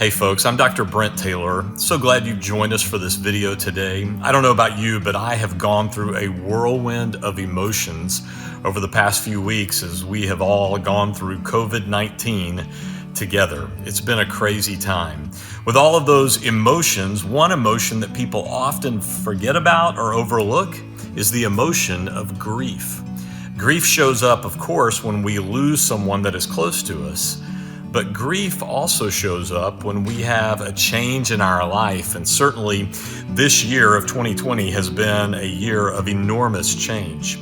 Hey folks, I'm Dr. Brent Taylor. So glad you've joined us for this video today. I don't know about you, but I have gone through a whirlwind of emotions over the past few weeks as we have all gone through COVID-19 together. It's been a crazy time. With all of those emotions, one emotion that people often forget about or overlook is the emotion of grief. Grief shows up, of course, when we lose someone that is close to us. But grief also shows up when we have a change in our life. And certainly this year of 2020 has been a year of enormous change.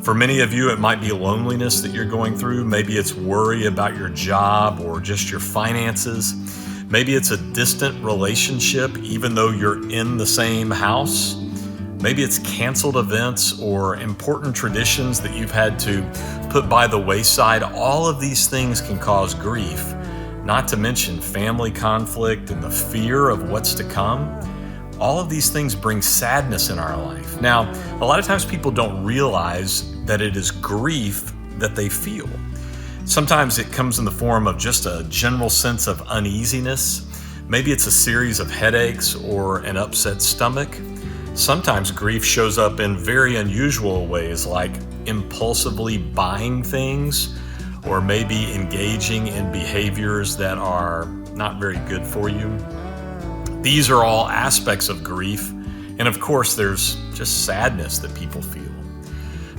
For many of you, it might be loneliness that you're going through. Maybe it's worry about your job or just your finances. Maybe it's a distant relationship, even though you're in the same house. Maybe it's canceled events or important traditions that you've had to put by the wayside. All of these things can cause grief, not to mention family conflict and the fear of what's to come. All of these things bring sadness in our life. Now, a lot of times people don't realize that it is grief that they feel. Sometimes it comes in the form of just a general sense of uneasiness. Maybe it's a series of headaches or an upset stomach. Sometimes grief shows up in very unusual ways, like impulsively buying things, or maybe engaging in behaviors that are not very good for you. These are all aspects of grief, and of course, there's just sadness that people feel.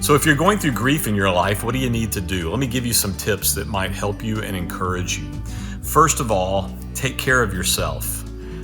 So if you're going through grief in your life, what do you need to do? Let me give you some tips that might help you and encourage you. First of all, take care of yourself.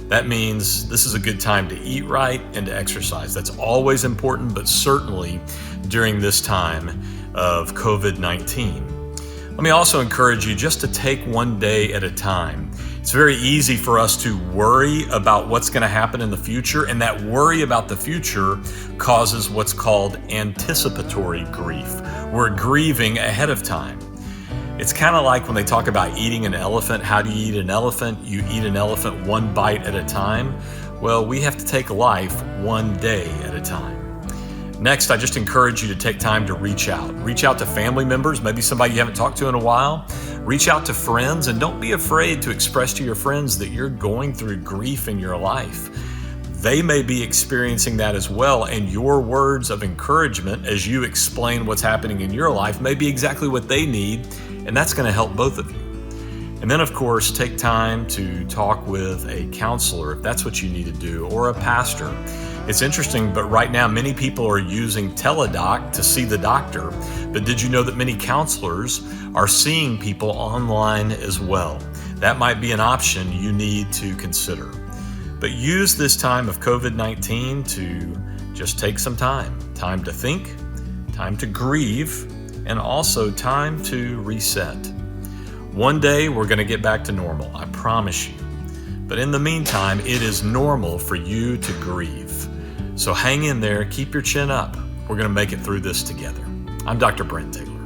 That means this is a good time to eat right and to exercise. That's always important, but certainly during this time of COVID-19. Let me also encourage you just to take one day at a time. It's very easy for us to worry about what's going to happen in the future, and that worry about the future causes what's called anticipatory grief. We're grieving ahead of time. It's kind of like when they talk about eating an elephant. How do you eat an elephant? You eat an elephant one bite at a time. Well, we have to take life one day at a time. Next, I just encourage you to take time to reach out. Reach out to family members, maybe somebody you haven't talked to in a while. Reach out to friends, and don't be afraid to express to your friends that you're going through grief in your life. They may be experiencing that as well, and your words of encouragement as you explain what's happening in your life may be exactly what they need, and that's going to help both of you. And then, of course, take time to talk with a counselor if that's what you need to do, or a pastor. It's interesting, but right now many people are using Teladoc to see the doctor. But did you know that many counselors are seeing people online as well? That might be an option you need to consider. But use this time of COVID-19 to just take some time to think, time to grieve, and also time to reset. One day we're going to get back to normal, I promise you. But in the meantime, it is normal for you to grieve. So hang in there, keep your chin up. We're going to make it through this together. I'm Dr. Brent Taylor.